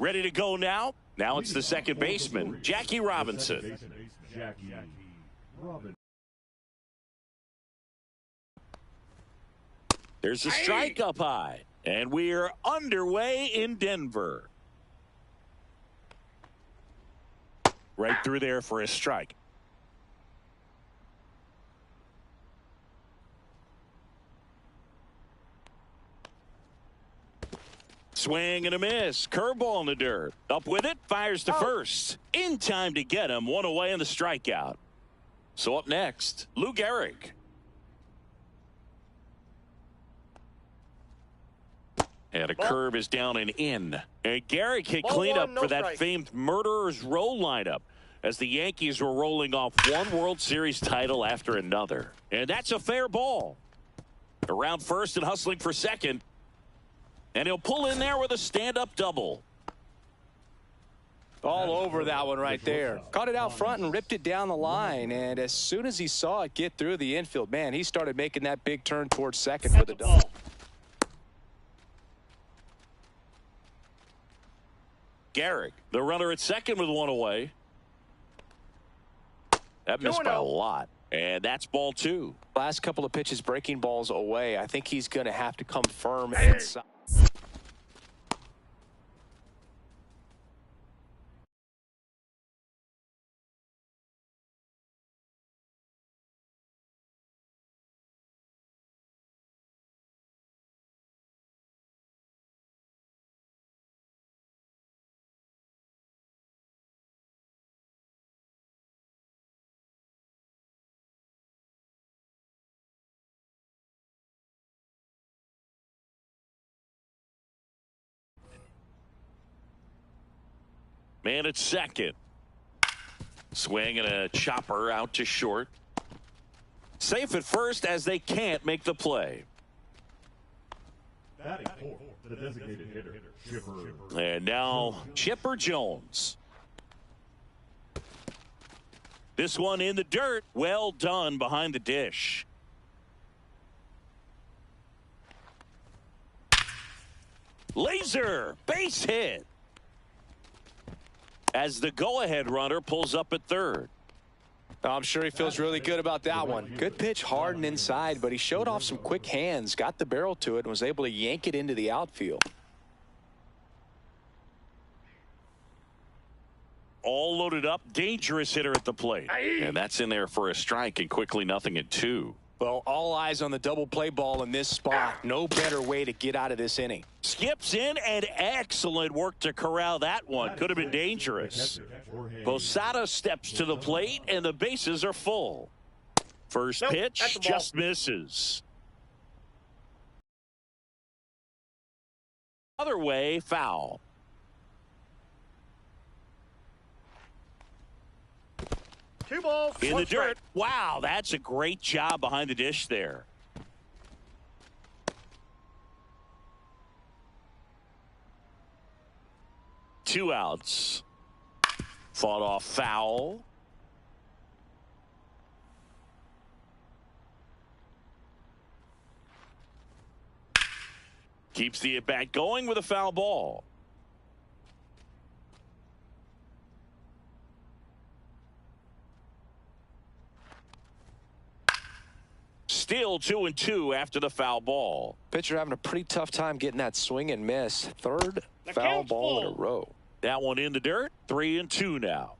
Ready to go now? Now it's the second baseman, Jackie Robinson. There's a strike up high, and we're underway in Denver. Right through there for a strike. Swing and a miss. Curveball in the dirt. Up with it. Fires to first. In time to get him. One away in the strikeout. So up next, Lou Gehrig. And a curve is down and in. And Gehrig hit cleanup for that famed murderer's row lineup as the Yankees were rolling off one World Series title after another. And that's a fair ball. Around first and hustling for second. And he'll pull in there with a stand-up double. All over that one right there. Caught it out front and ripped it down the line. And as soon as he saw it get through the infield, man, he started making that big turn towards second for the double. Gehrig, the runner at second with one away. That missed by a lot. And that's ball two. Last couple of pitches breaking balls away. I think he's going to have to come firm inside. Man at second. Swing and a chopper out to short. Safe at first as they can't make the play. The designated hitter, Chipper. And now Chipper Jones. This one in the dirt. Well done behind the dish. Laser base hit. As the go-ahead runner pulls up at third. I'm sure he feels really good about that one. Good pitch hard and inside, but he showed off some quick hands, got the barrel to it, and was able to yank it into the outfield. All loaded up, dangerous hitter at the plate. And that's in there for a strike, and quickly 0-2. Well, all eyes on the double play ball in this spot. No better way to get out of this inning. Skips in, and excellent work to corral that one. Could have been dangerous. Posada steps to the plate, and the bases are full. First pitch just misses. Other way, foul. Two balls, in the dirt. Wow, that's a great job behind the dish there. Two outs. Fought off foul. Keeps the at-bat going with a foul ball. Still 2-2 after the foul ball. Pitcher having a pretty tough time getting that swing and miss. Third foul ball in a row. That one in the dirt. 3-2 now.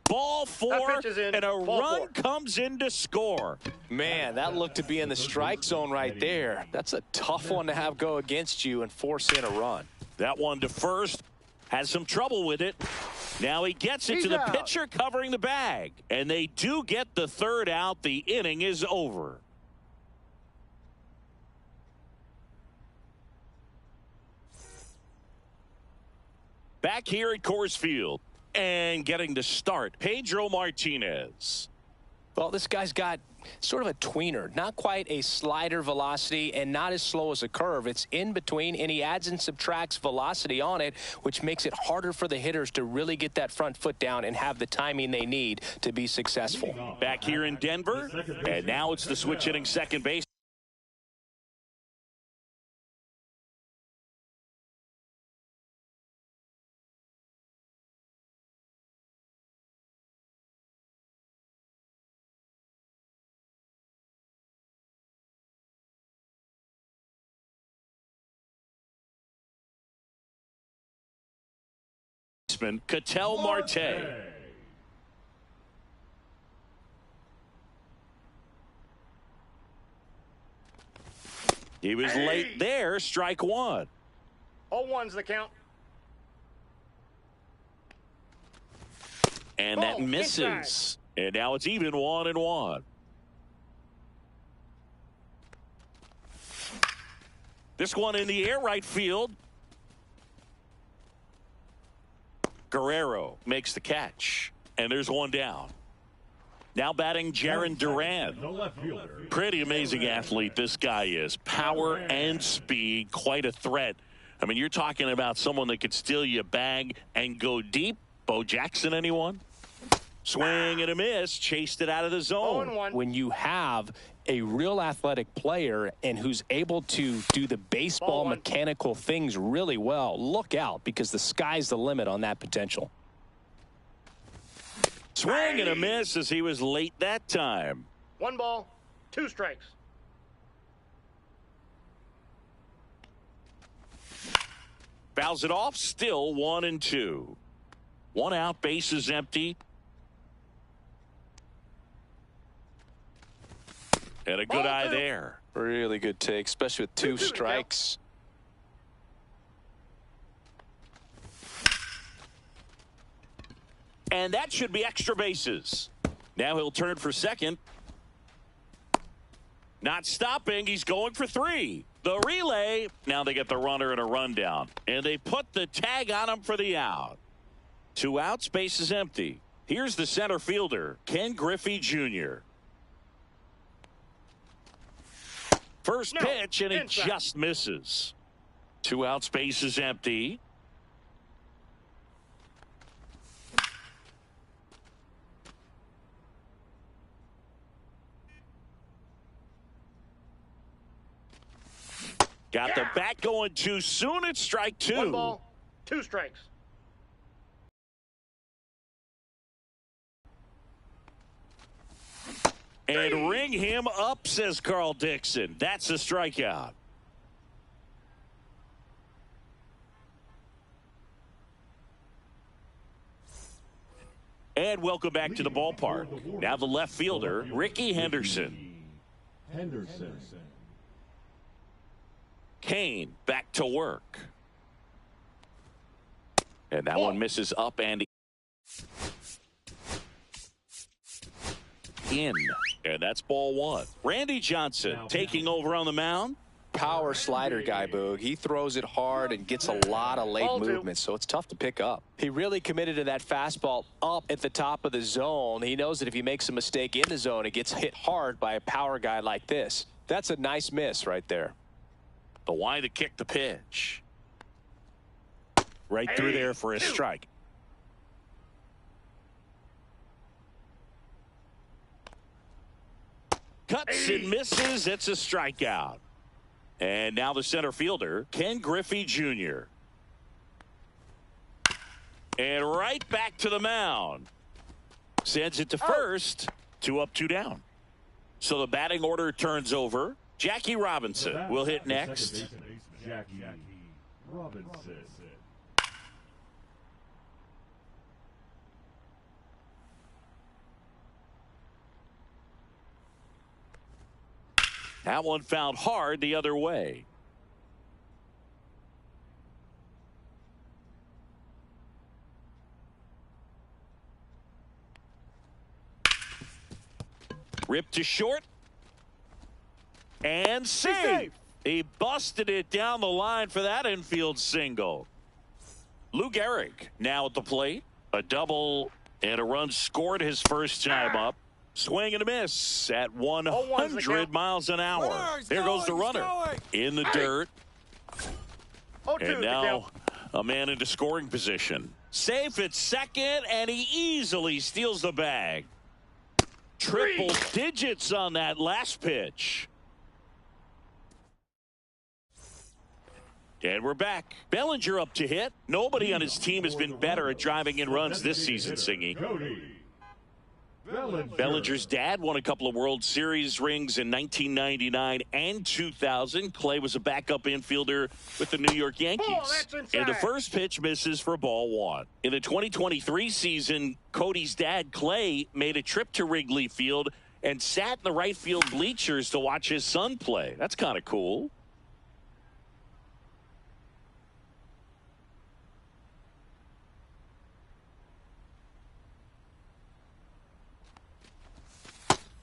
Ball four, and a run comes in to score. Man, that looked to be in the strike zone right there. That's a tough one to have go against you and force in a run. That one to first. Has some trouble with it. Now he gets it to the pitcher covering the bag. And they do get the third out. The inning is over. Back here at Coors Field. And getting the start, Pedro Martinez. Well, this guy's got sort of a tweener, not quite a slider velocity and not as slow as a curve. It's in between, and he adds and subtracts velocity on it, which makes it harder for the hitters to really get that front foot down and have the timing they need to be successful. Back here in Denver, and now it's the switch hitting second base. Ketel Marte. He was late there, strike one. 0-1's the count. And that misses. And now it's even 1-1. This one in the air, right field. Guerrero makes the catch, and there's one down. Now batting Jarren Duran. Pretty amazing athlete this guy is. Power and speed, quite a threat. I mean, you're talking about someone that could steal you a bag and go deep. Bo Jackson, anyone? Swing and a miss, chased it out of the zone. 0-1. When you have a real athletic player and who's able to do the baseball mechanical things really well, look out, because the sky's the limit on that potential. Swing and a miss as he was late that time. 1 ball, 2 strikes. Fouls it off, still 1-2. 1 out, bases empty. And a good eye there. Really good take, especially with 2 strikes. And that should be extra bases. Now he'll turn for second. Not stopping. He's going for 3. The relay. Now they get the runner and a rundown. And they put the tag on him for the out. 2 outs, bases empty. Here's the center fielder, Ken Griffey Jr. First pitch, and it just misses. 2 outs, bases empty. Got the bat going too soon. It's strike 2. 1 ball, 2 strikes. And ring him up, says Carl Dixon. That's a strikeout. And welcome back to the ballpark. Now the left fielder, Ricky Henderson. Kane back to work. And that one misses up and in. And that's ball 1. Randy Johnson taking over on the mound. Power slider guy, Boog. He throws it hard and gets a lot of late movement, so it's tough to pick up. He really committed to that fastball up at the top of the zone. He knows that if he makes a mistake in the zone, it gets hit hard by a power guy like this. That's a nice miss right there. The why to kick the pitch. Right through there for a strike. Cuts and misses. It's a strikeout. And now the center fielder, Ken Griffey Jr. And right back to the mound. Sends it to first. 2 up, 2 down. So the batting order turns over. Jackie Robinson will hit next. Jackie Robinson. That one found hard the other way. Ripped to short. And safe. He busted it down the line for that infield single. Lou Gehrig now at the plate. A double and a run scored his first time up. Swing and a miss at 0-1's the 100 count. miles an hour. There goes the runner in the dirt. 0-2's And the count. now a man into scoring position. Safe at second, and he easily steals the bag. Triple digits on that last pitch. And we're back. Bellinger up to hit. Nobody on his team has been better at driving in runs this season, Singy. Bellinger's dad won a couple of World Series rings in 1999 and 2000. Clay was a backup infielder with the New York Yankees. And the first pitch misses for ball one. In the 2023 season, Cody's dad, Clay, made a trip to Wrigley Field and sat in the right field bleachers to watch his son play. That's kind of cool.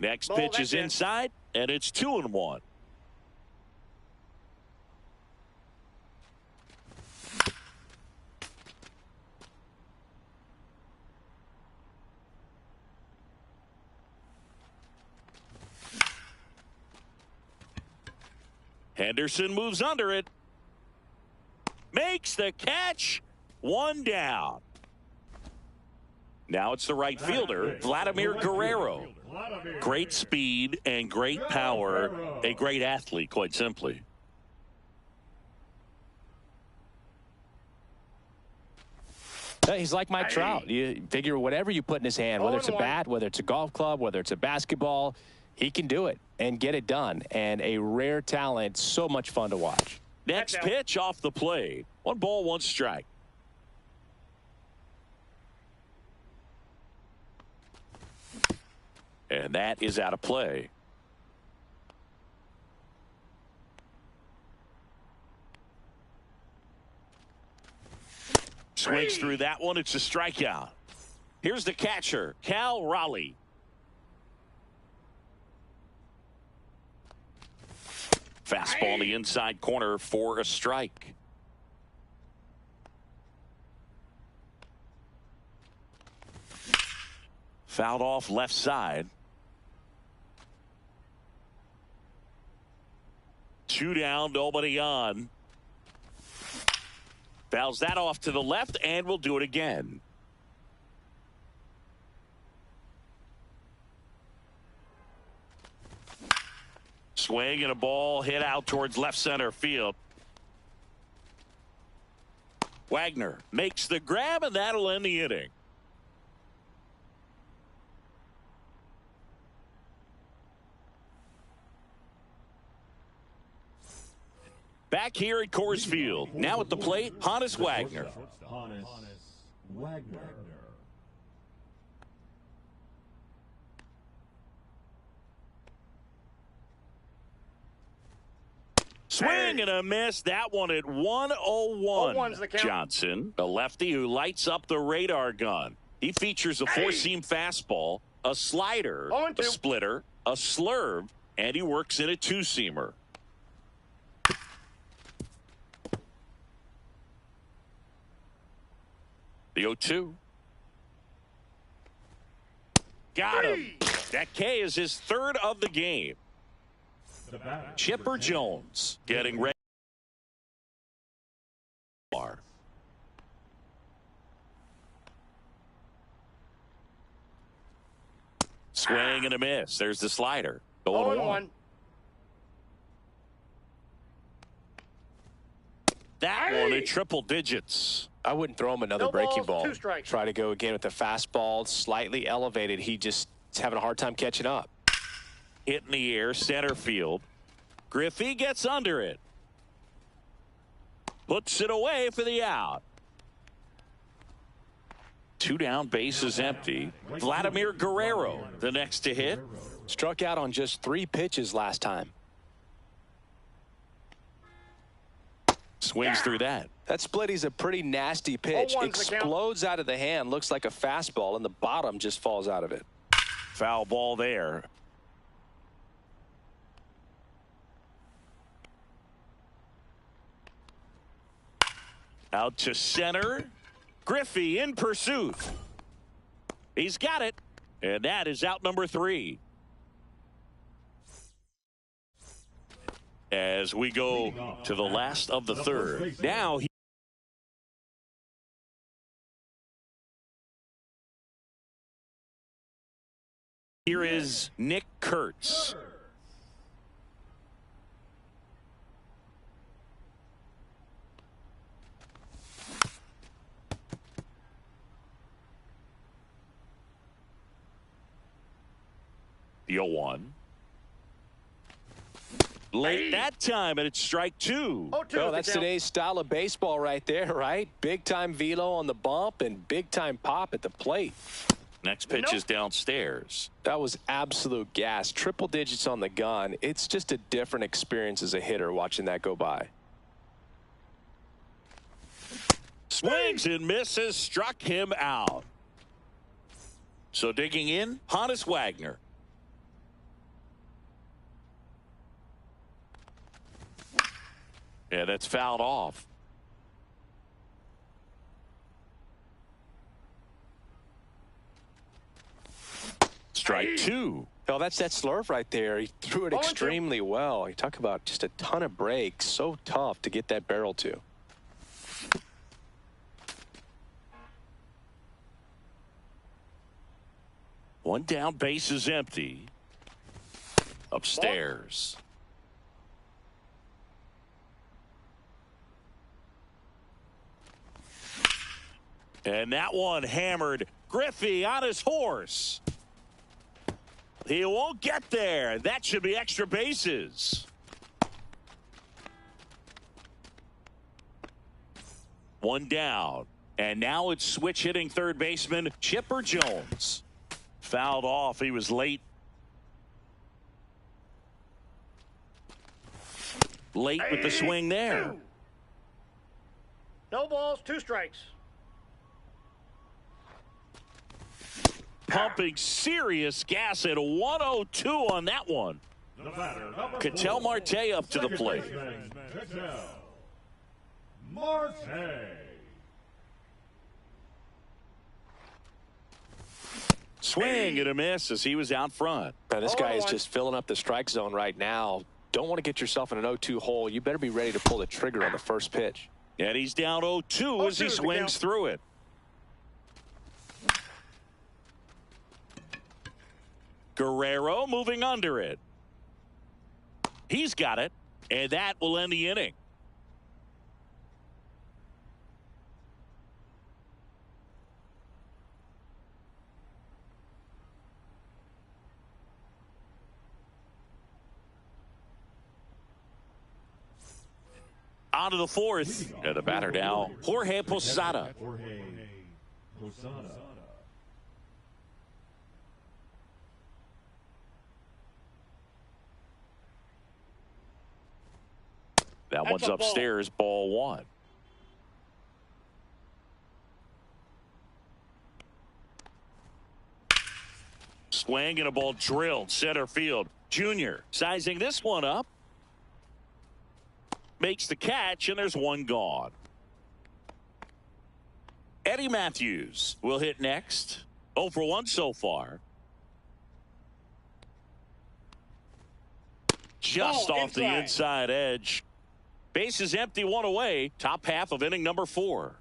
Next pitch is inside, and it's 2-1. Henderson moves under it. Makes the catch. One down. Now it's the right fielder, Vladimir Guerrero. Great speed and great power. A great athlete, quite simply. He's like Mike Trout. You figure whatever you put in his hand, whether it's a bat, whether it's a golf club, whether it's a basketball, he can do it and get it done. And a rare talent, so much fun to watch. Next pitch off the plate. 1 ball, 1 strike. And that is out of play. Swings through that one. It's a strikeout. Here's the catcher, Cal Raleigh. Fastball in the inside corner for a strike. Fouled off left side. 2 down, nobody on. Fouls that off to the left, and we'll do it again. Swing and a ball hit out towards left center field. Wagner makes the grab, and that'll end the inning. Back here at Coors Field. Now at the plate, Hannes Wagner. Swing and a miss. That one at 101. Johnson, a lefty who lights up the radar gun. He features a four-seam fastball, a slider, a splitter, a slurve, and he works in a two-seamer. The 0-2. Got him. That K is his third of the game. Chipper Jones getting ready. Swing and a miss. There's the slider. 0-1. That one at triple digits. I wouldn't throw him another breaking ball. Try to go again with the fastball, slightly elevated. He just is having a hard time catching up. Hit in the air, center field. Griffey gets under it. Puts it away for the out. 2 down, base is empty. Vladimir Guerrero, the next to hit. Struck out on just 3 pitches last time. Swings through that. That splitty's a pretty nasty pitch. Explodes out of the hand, looks like a fastball, and the bottom just falls out of it. Foul ball there. Out to center. Griffey in pursuit. He's got it. And that is out number 3. As we go to the last of the third. Now here is Nick Kurtz. The 0-1. Late that time, and it's strike 2. Oh, that's today's style of baseball right there, right? Big-time velo on the bump and big-time pop at the plate. Next pitch is downstairs. That was absolute gas. Triple digits on the gun. It's just a different experience as a hitter watching that go by. Swings and misses, struck him out. So digging in, Hannes Wagner. Yeah, that's fouled off. Strike 2. Oh, that's that slurve right there. He threw it extremely well. You talk about just a ton of breaks. So tough to get that barrel to. One down, base is empty. Upstairs. And that one hammered Griffey on his horse. He won't get there. That should be extra bases. One down. And now it's switch hitting third baseman Chipper Jones. Fouled off. He was late. Late with the swing there. No balls, 2 strikes. Pumping serious gas at 102 on that one. Ketel Marte up to the plate. Swing and a miss as he was out front. Now, this guy is just filling up the strike zone right now. Don't want to get yourself in an 0-2 hole. You better be ready to pull the trigger on the first pitch. And he's down 0-2 as he swings through it. Guerrero moving under it. He's got it, and that will end the inning. On to the fourth. And the batter now, Jorge Posada. That one's upstairs, ball 1. Swing and a ball drilled center field. Junior sizing this one up. Makes the catch, and there's one gone. Eddie Matthews will hit next. 0 for 1 so far. Just off the inside edge. Base is empty, 1 away. Top half of inning number 4.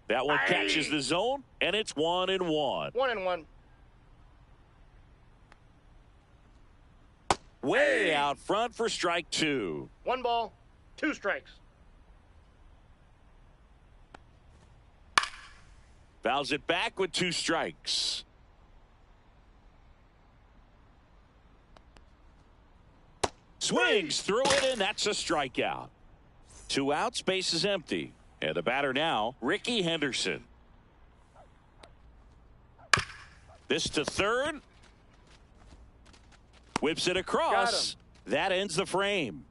That one catches the zone, and it's 1-1. 1-1. Way out front for strike 2. 1 ball, 2 strikes. Fouls it back with 2 strikes. Swings through it, and that's a strikeout. 2 outs, base is empty. And the batter now, Ricky Henderson. This to third. Whips it across. That ends the frame.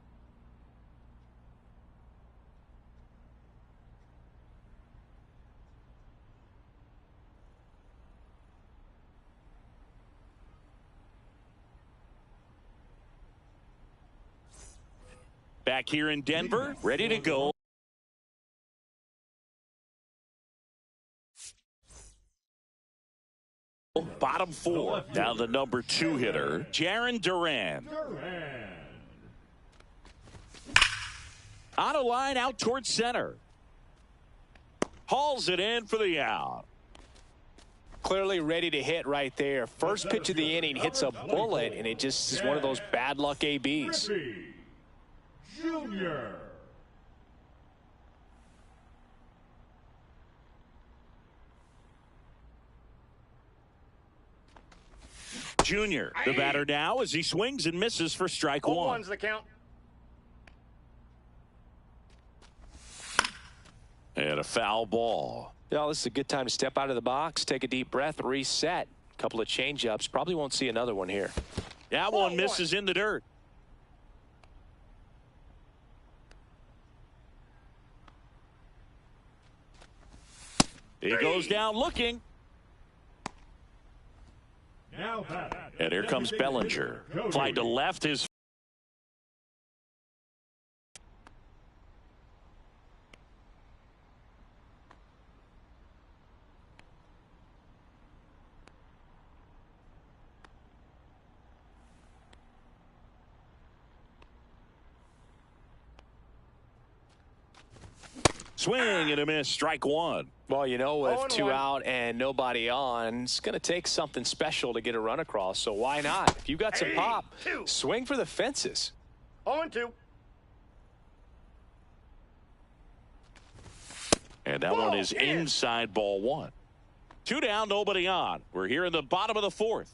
Back here in Denver, ready to go. Bottom four. Now the number 2 hitter, Jarren Duran. On a line out towards center. Hauls it in for the out. Clearly ready to hit right there. First pitch of the inning hits a bullet, and it just is one of those bad luck ABs. Junior. Junior, the batter now as he swings and misses for strike 1. 0-1's the count. And a foul ball. Yeah, this is a good time to step out of the box, take a deep breath, reset. A couple of change-ups. Probably won't see another one here. That one misses in the dirt. He goes down looking. And here comes Bellinger. Fly to left is. Swing and a miss, strike 1. Well, you know, with 2 out and nobody on, it's going to take something special to get a run across, so why not? If you've got some pop, swing for the fences. 0-2. And that one is inside, ball 1. 2 down, nobody on. We're here in the bottom of the 4th.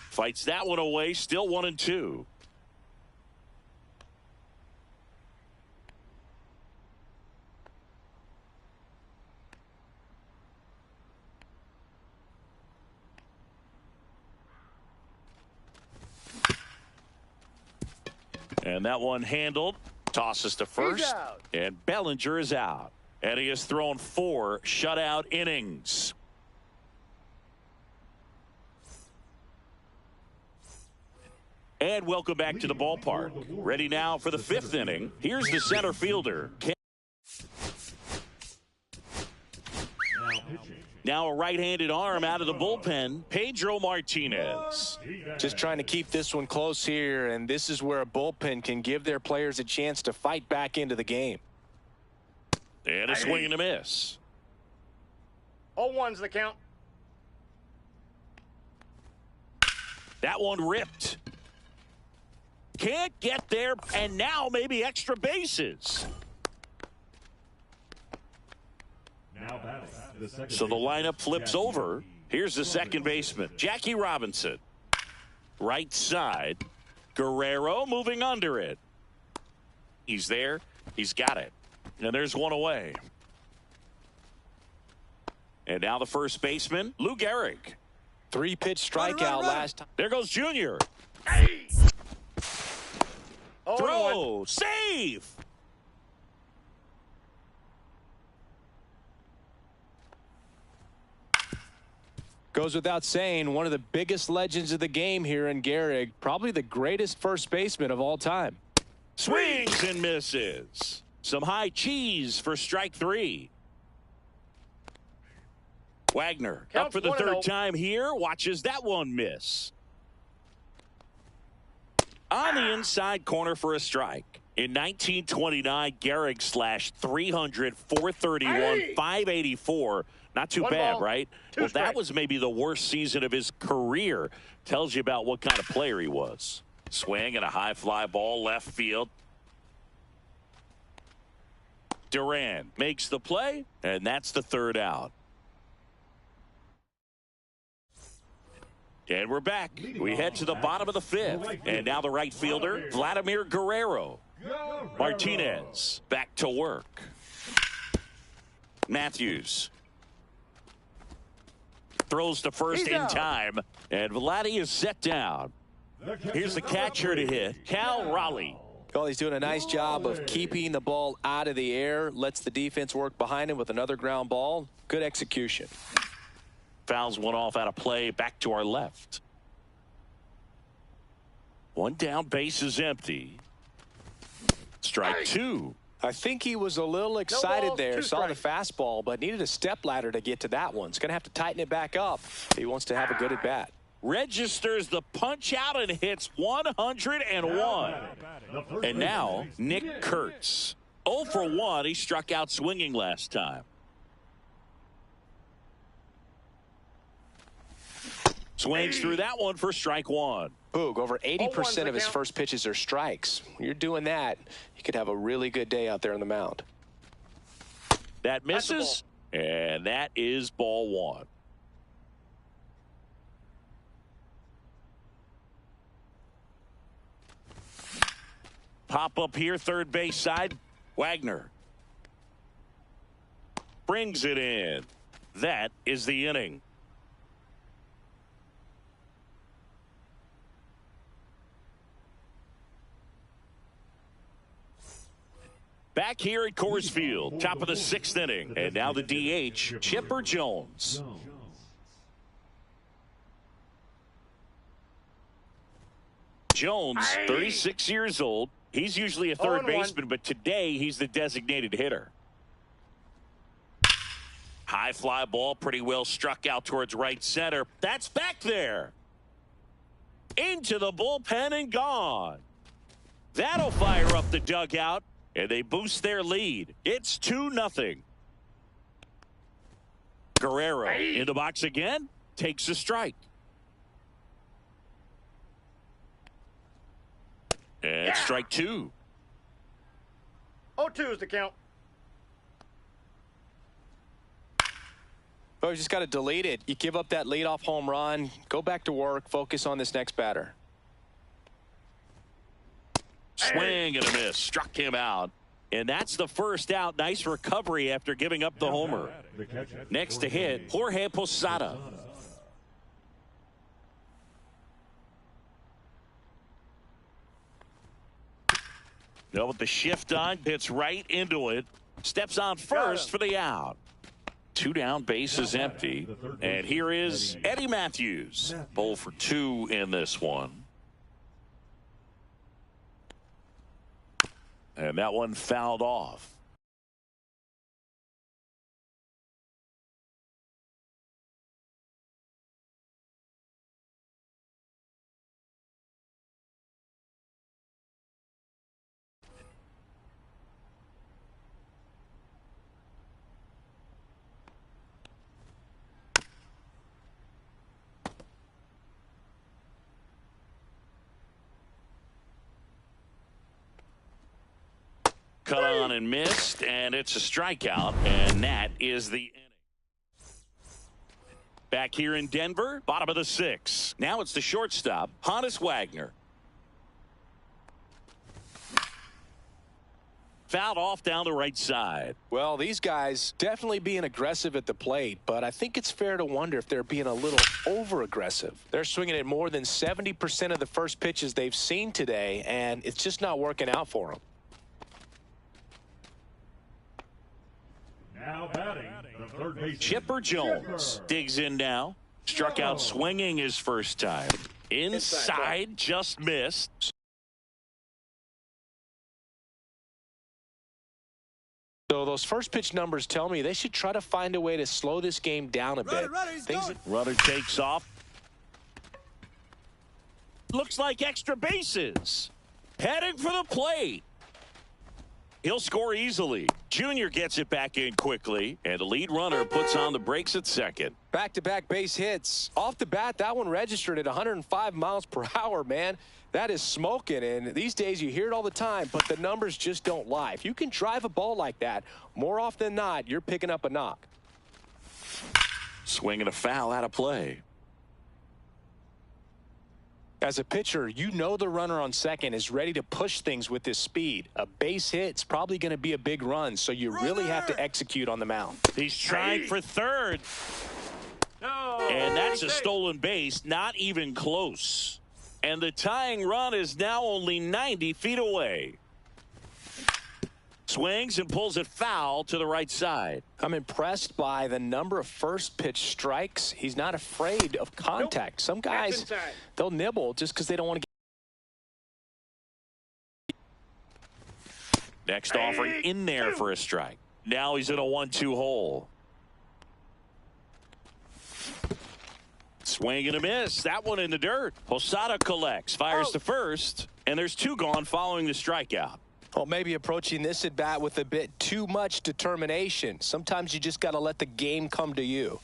Fights that one away, still 1-2. And that one handled. Tosses to first. And Bellinger is out. And he has thrown 4 shutout innings. And welcome back to the ballpark. Ready now for the 5th inning. Here's the center fielder. Now a right-handed arm out of the bullpen, Pedro Martinez. Just trying to keep this one close here, and this is where a bullpen can give their players a chance to fight back into the game. And a swing and a miss. 0-1's the count. That one ripped. Can't get there, and now maybe extra bases. So the lineup flips over. Here's the second baseman, Jackie Robinson. Right side, Guerrero moving under it. He's there. He's got it. And there's one away. And now the first baseman, Lou Gehrig. 3-pitch strikeout last time. There goes Junior. Throw, save. Goes without saying, one of the biggest legends of the game here in Gehrig, probably the greatest first baseman of all time. Swings and misses. Some high cheese for strike 3. Wagner up for the 3rd time here. Watches that one miss. On the inside corner for a strike. In 1929, Gehrig slashed 300, 431, 584. Not too bad, right? Well, that was maybe the worst season of his career. Tells you about what kind of player he was. Swing and a high fly ball left field. Duran makes the play, and that's the 3rd out. And we're back. We head to the bottom of the 5th. And now the right fielder, Vladimir Guerrero. Martinez back to work. Matthews throws to first in time. And Vladdy is set down. Here's the catcher to hit, Cal Raleigh. Well, he's doing a nice job of keeping the ball out of the air. Lets the defense work behind him with another ground ball. Good execution. Fouls one off out of play, back to our left. One down, base is empty. Strike 2. I think he was a little excited balls, there, two saw the strikes. fastball, but needed a step ladder to get to that one. He's going to have to tighten it back up if he wants to have a good at-bat. Registers the punch out and hits 101. And now, Nick Kurtz. 0 for 1. He struck out swinging last time. Swings through that one for strike one. Boog, over 80% of his count. first pitches are strikes. When you're doing that, you could have a really good day out there on the mound. That misses, and that is ball one. Pop up here, third base side. Wagner brings it in. That is the inning. Back here at Coors Field, top of the sixth inning. And now the DH, Chipper Jones. Jones, 36 years old. He's usually a third baseman, but today he's the designated hitter. High fly ball, pretty well struck out towards right center. That's back there. Into the bullpen and gone. That'll fire up the dugout, and they boost their lead. It's 2-0. Guerrero in the box again, takes a strike. And strike two. 0-2 is the count. Oh, you just got to delete it. You give up that leadoff home run, go back to work, focus on this next batter. Swing and a miss. Struck him out. And that's the first out. Nice recovery after giving up the homer. Next to hit, Jorge Posada. Now with the shift on, hits right into it. Steps on first for the out. 2 down, base is empty. And here is Eddie Matthews. 0 for 2 in this one. And that one fouled off. Cut on and missed, and it's a strikeout, and that is the inning. Back here in Denver, bottom of the 6th. Now it's the shortstop, Honus Wagner. Fouled off down the right side. Well, these guys definitely being aggressive at the plate, but I think it's fair to wonder if they're being a little over-aggressive. They're swinging at more than 70% of the first pitches they've seen today, and it's just not working out for them. Now batting, the third baseman, Chipper Jones digs in now. Struck out swinging his first time. Inside, just missed. So those first pitch numbers tell me they should try to find a way to slow this game down a bit. Runner takes off. Looks like extra bases. Heading for the plate. He'll score easily. Junior gets it back in quickly, and the lead runner puts on the brakes at second. Back-to-back base hits. Off the bat, that one registered at 105 miles per hour, man. That is smoking, and these days you hear it all the time, but the numbers just don't lie. If you can drive a ball like that, more often than not, you're picking up a knock. Swing and a foul out of play. As a pitcher, you know the runner on second is ready to push things with his speed. A base hit's probably going to be a big run, so you really have to execute on the mound. He's trying for third. And that's a stolen base, not even close. And the tying run is now only 90 feet away. Swings and pulls it foul to the right side. I'm impressed by the number of first pitch strikes. He's not afraid of contact. Some guys, they'll nibble just because they don't want to Next offering in there for a strike. Now he's in a 1-2 hole. Swing and a miss. That one in the dirt. Posada collects, fires to first, and there's 2 gone following the strikeout. Well, maybe approaching this at bat with a bit too much determination. Sometimes you just got to let the game come to you.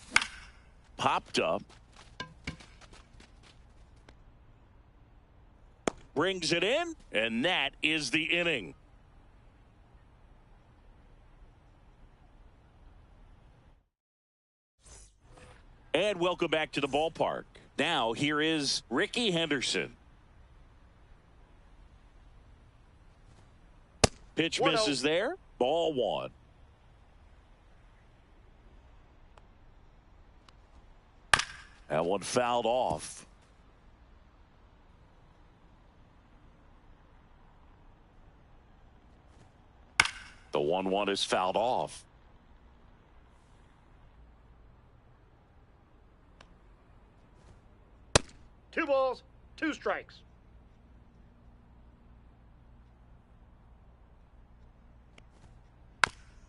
Popped up. Brings it in, and that is the inning. And welcome back to the ballpark. Now here is Ricky Henderson. Pitch misses there. Ball 1. That one fouled off. The 1-1 is fouled off. Two balls, 2 strikes.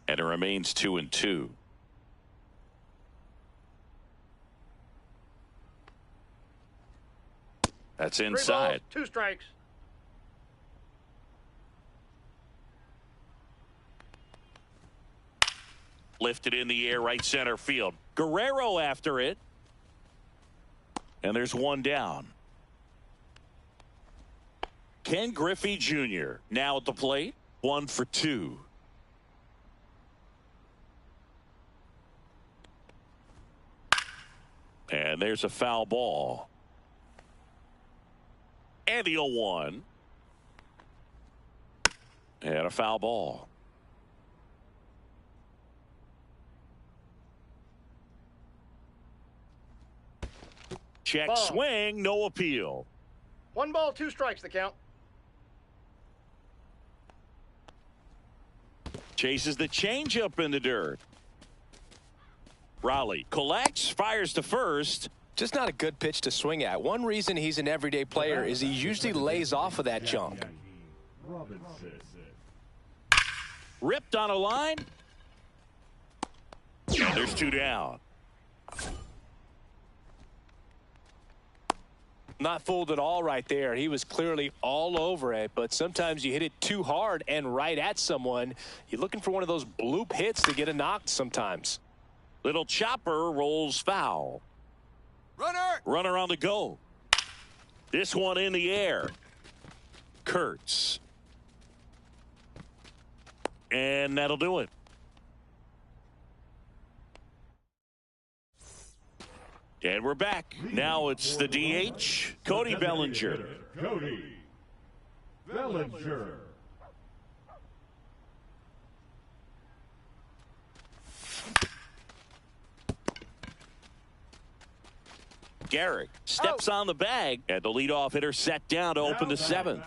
And it remains 2-2. That's inside. 3 balls, 2 strikes. Lifted in the air, right center field. Guerrero after it. And there's 1 down. Ken Griffey Jr. now at the plate. 1 for 2. And there's a foul ball. And the 0-1. And a foul ball. Check ball. Swing, no appeal. 1 ball, 2 strikes the count. Chases the changeup in the dirt. Raleigh collects, fires to first. Just not a good pitch to swing at. One reason he's an everyday player is he usually lays off of that jump. Ripped on a line. And there's 2 down. Not fooled at all right there. He was clearly all over it, but sometimes you hit it too hard and right at someone. You're looking for one of those bloop hits to get a knock sometimes. Little chopper rolls foul. Runner on the go. This one in the air. Kurtz. And that'll do it. And we're back. Now it's the DH, Cody Bellinger. Cody Bellinger. Garrick steps on the bag, and the leadoff hitter set down to open the 7th.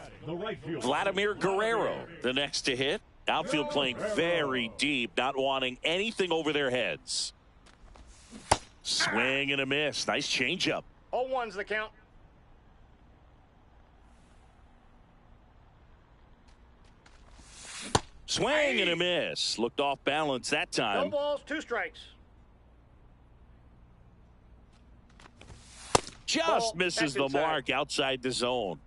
Vladimir Guerrero, the next to hit. Outfield playing very deep, not wanting anything over their heads. Swing and a miss. Nice changeup. 0-1's the count. Swing and a miss. Looked off balance that No time. balls, 2 strikes. Just Ball, misses that's the inside. mark outside the zone.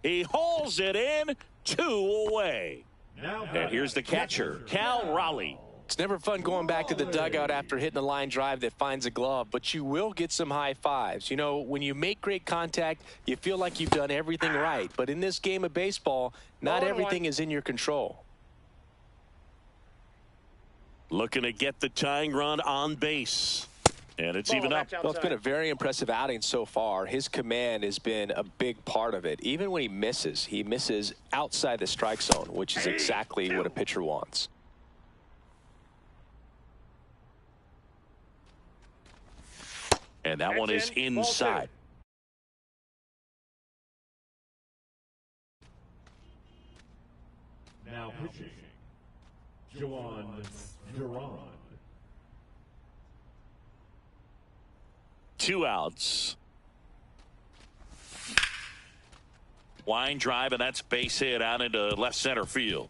He hauls it in, 2 away. And here's the catcher, Cal Raleigh. It's never fun going back to the dugout after hitting a line drive that finds a glove, but you will get some high fives. You know, when you make great contact, you feel like you've done everything right. But in this game of baseball, not everything is in your control. Looking to get the tying run on base. And it's even up. Well, it's been a very impressive outing so far. His command has been a big part of it. Even when he misses outside the strike zone, which is exactly what a pitcher wants. And that one is inside. Now pitching, Juan Duran. 2 outs. Line drive, and that's base hit out into left center field.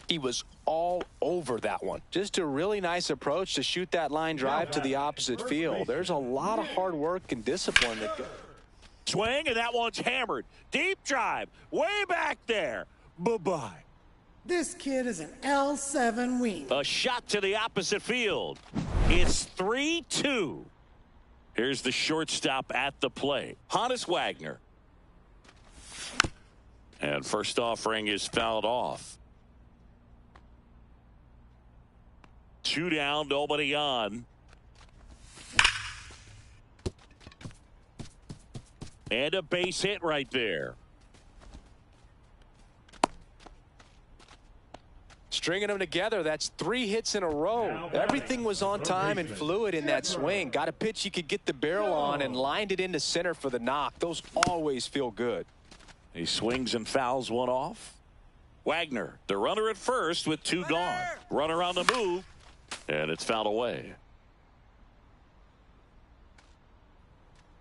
He was all over that one. Just a really nice approach to shoot that line drive to the opposite field. There's a lot of hard work and discipline that goes. Swing, and that one's hammered. Deep drive, way back there. Bye-bye. This kid is an L7 wing. A shot to the opposite field. It's 3-2. Here's the shortstop at the plate, Hannes Wagner. And first offering is fouled off. 2 down, nobody on. And a base hit right there. Stringing them together, that's 3 hits in a row. Everything was on time and fluid in that swing. Got a pitch he could get the barrel on and lined it into center for the knock. Those always feel good. He swings and fouls one off. Wagner, the runner at first with 2 gone. Runner on the move, and it's fouled away.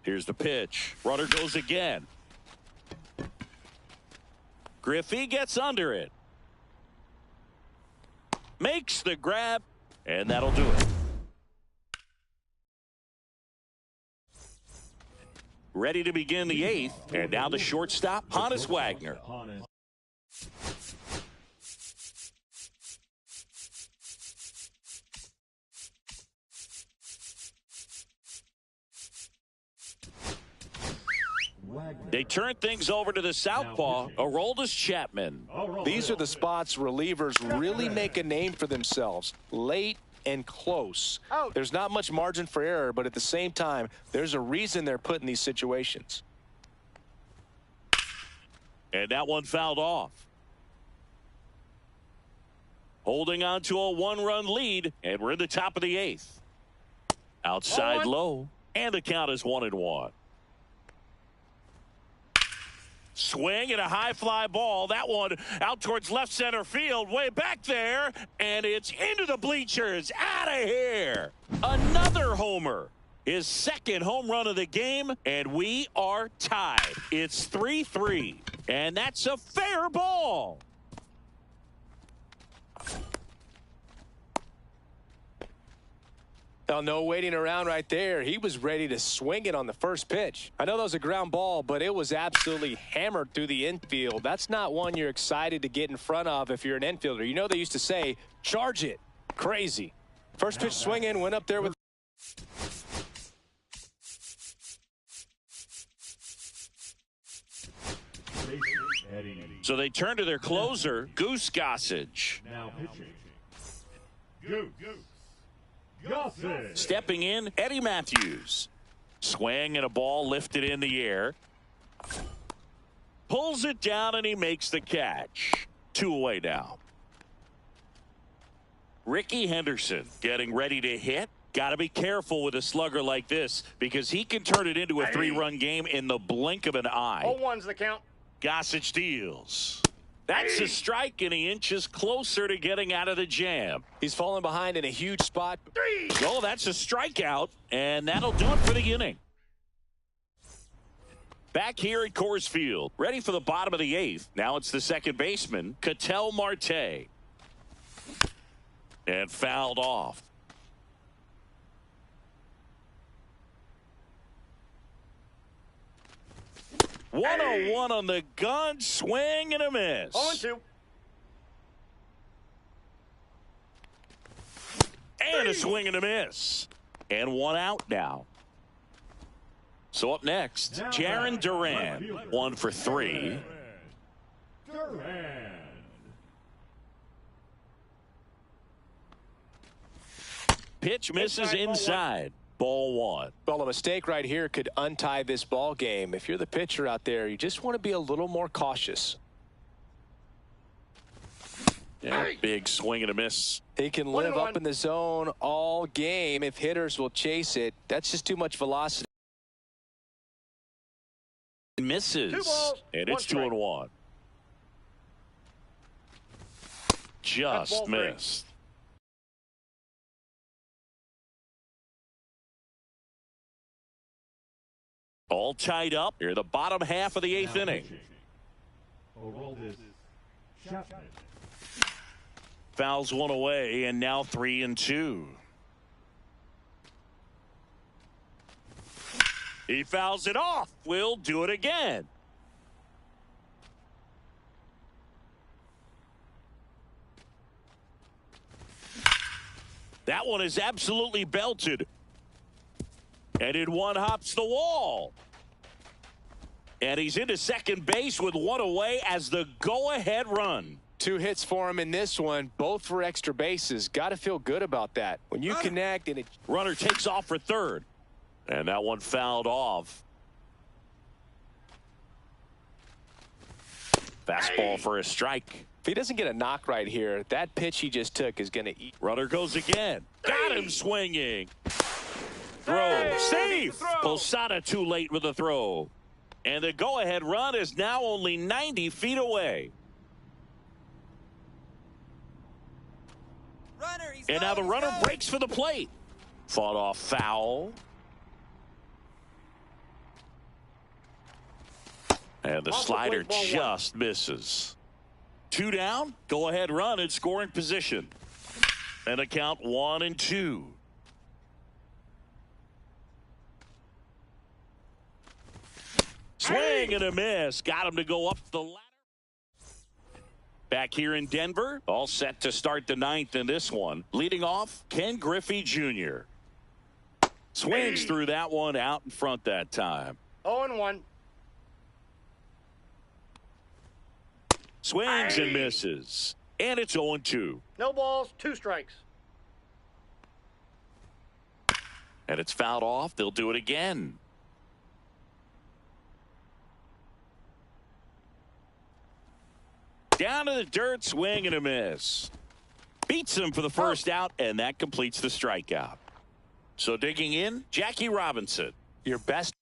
Here's the pitch. Runner goes again. Griffey gets under it. Makes the grab, and that'll do it. Ready to begin the 8th, and now the shortstop, Hannes Wagner. They turn things over to the southpaw, Aroldis Chapman. These are the spots relievers really make a name for themselves. Late and close. There's not much margin for error, but at the same time, there's a reason they're put in these situations. And that one fouled off. Holding on to a 1-run lead, and we're in the top of the 8th. Outside low, and the count is 1-1. Swing and a high fly ball. That one out towards left center field, way back there, and it's into the bleachers. Out of here. Another homer. His 2nd home run of the game, and we are tied. It's 3-3, and that's a fair ball. Oh, no waiting around right there. He was ready to swing it on the first pitch. I know that was a ground ball, but it was absolutely hammered through the infield. That's not one you're excited to get in front of if you're an infielder. You know they used to say, charge it. Crazy. First pitch swinging, went up there with. So they turn to their closer, Goose Gossage. Now pitching. Goose. Gossage. Stepping in, Eddie Matthews. Swing and a ball lifted in the air. Pulls it down and he makes the catch. 2 away now. Ricky Henderson getting ready to hit. Got to be careful with a slugger like this because he can turn it into a 3-run game in the blink of an eye. 0-1's the count. Gossage deals. That's a strike, and he inches closer to getting out of the jam. He's falling behind in a huge spot. Oh, that's a strikeout, and that'll do it for the inning. Back here at Coors Field, ready for the bottom of the 8th. Now it's the second baseman, Ketel Marte. And fouled off. Hey. 1-0-1 on the gun, swing and a miss. 0-2. And a swing and a miss. And 1 out now. So up next, Jarren Duran, 1 for 3. Duran. Pitch misses inside. Ball 1. Well, a mistake right here could untie this ball game. If you're the pitcher out there, you just want to be a little more cautious. Yeah, big swing and a miss. He can live up in the zone all game if hitters will chase it. That's just too much velocity. Misses. 2 balls, and it's 2-1. Just missed. All tied up here, the bottom half of the eighth inning. Chapman. Fouls one away, and now 3-2. He fouls it off. We'll do it again. That one is absolutely belted. And in one hops the wall. And he's into second base with one away as the go-ahead run. 2 hits for him in this one, both for extra bases. Got to feel good about that. When you connect and it... Runner takes off for third. And that one fouled off. Fastball for a strike. If he doesn't get a knock right here, that pitch he just took is going to eat. Runner goes again. Got him swinging. Throw. Safe. Posada too late with the throw. And the go-ahead run is now only 90 feet away. And now the runner breaks for the plate. Fought off foul. And the slider just misses. 2 down. Go ahead run in scoring position. And a count 1-2. Swing and a miss. Got him to go up the ladder. Back here in Denver. All set to start the 9th in this one. Leading off, Ken Griffey Jr. Swings through that one out in front that time. 0-1. Swings and misses. And it's 0-2. No balls, 2 strikes. And it's fouled off. They'll do it again. Down to the dirt, swing and a miss. Beats him for the first out, and that completes the strikeout. So digging in, Jackie Robinson. Your best.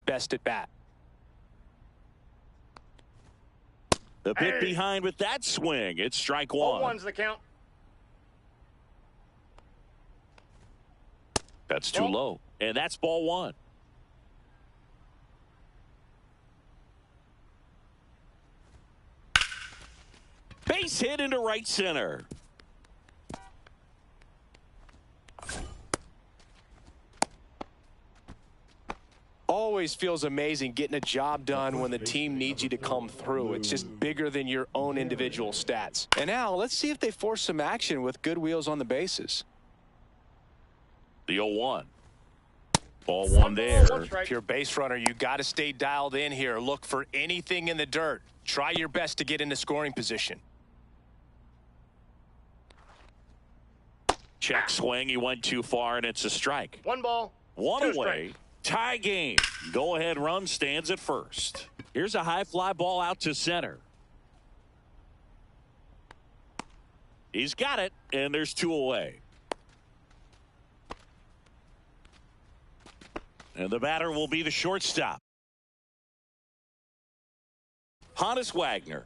Best at bat. The bit behind with that swing. It's strike one. 0-1's the count. That's too low. And that's ball one. Base hit into right center. Always feels amazing getting a job done when the team needs you to come through. It's just bigger than your own individual stats. And now let's see if they force some action with good wheels on the bases. The 0-1. Ball one there. If you're a base runner, you got to stay dialed in here. Look for anything in the dirt. Try your best to get into scoring position. Check swing. He went too far, and it's a strike. 1 ball. 1 2 away. strikes. Tie game. Go ahead run stands at first. Here's a high fly ball out to center. He's got it, and there's 2 away. And the batter will be the shortstop. Honus Wagner.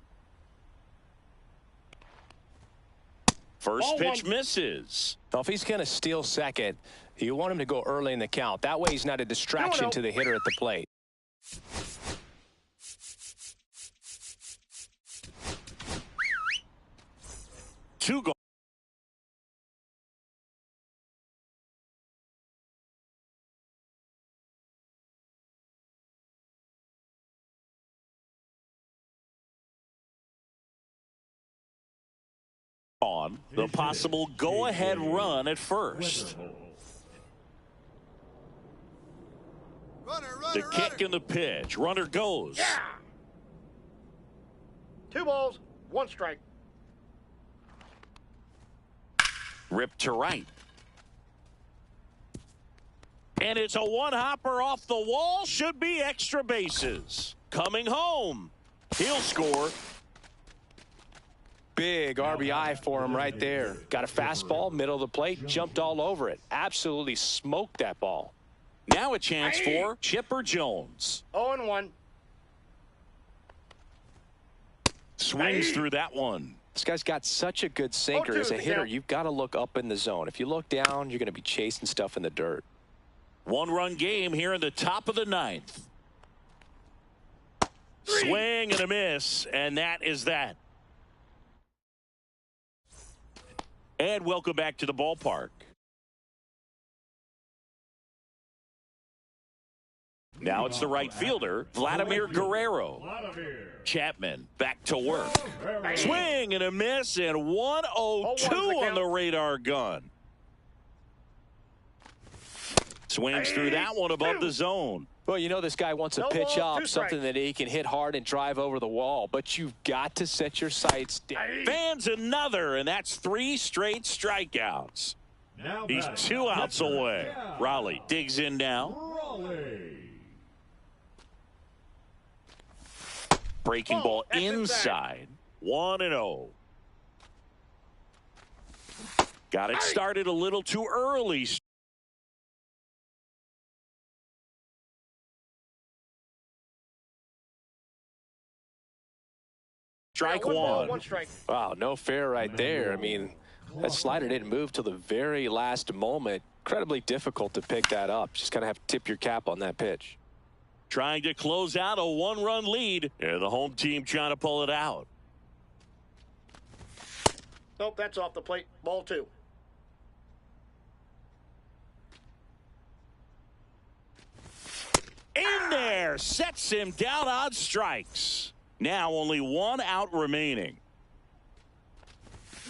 First pitch misses. Now, if he's going to steal second, you want him to go early in the count. That way he's not a distraction to the hitter at the plate. Two goals. On the possible go-ahead run at first. The kick and the pitch. Runner goes. 2 balls, 1 strike. Ripped to right. And it's a one-hopper off the wall. Should be extra bases. Coming home. He'll score. big RBI for him right there. Got a fastball, middle of the plate, jumped all over it. Absolutely smoked that ball. Now a chance for Chipper Jones. 0-1. Swings through that one. This guy's got such a good sinker. As a hitter, you've got to look up in the zone. If you look down, you're going to be chasing stuff in the dirt. One-run game here in the top of the ninth. Swing and a miss, and that is that. And welcome back to the ballpark. Now it's the right fielder, Vladimir Guerrero. Chapman back to work. Swing and a miss, and 1-0-2 on the radar gun. Swings through that one above the zone. Well, you know this guy wants a pitch up, something that he can hit hard and drive over the wall, but you've got to set your sights down. Fans another, and that's 3 straight strikeouts. He's 2 outs away. Raleigh digs in now. Breaking ball inside. 1-0. Got it started a little too early. Strike one. Wow, no fair right there. I mean, that slider didn't move till the very last moment. Incredibly difficult to pick that up. Just kind of have to tip your cap on that pitch. Trying to close out a 1-run lead. And the home team trying to pull it out. Nope, that's off the plate. Ball 2. In there. Sets him down on strikes. Now only 1 out remaining.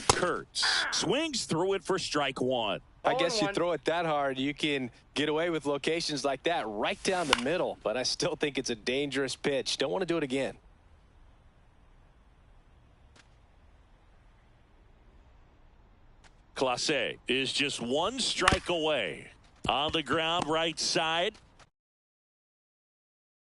Kurtz swings through it for strike 1. I guess you throw it that hard, you can get away with locations like that right down the middle. But I still think it's a dangerous pitch. Don't want to do it again. Clase is just 1 strike away. On the ground right side.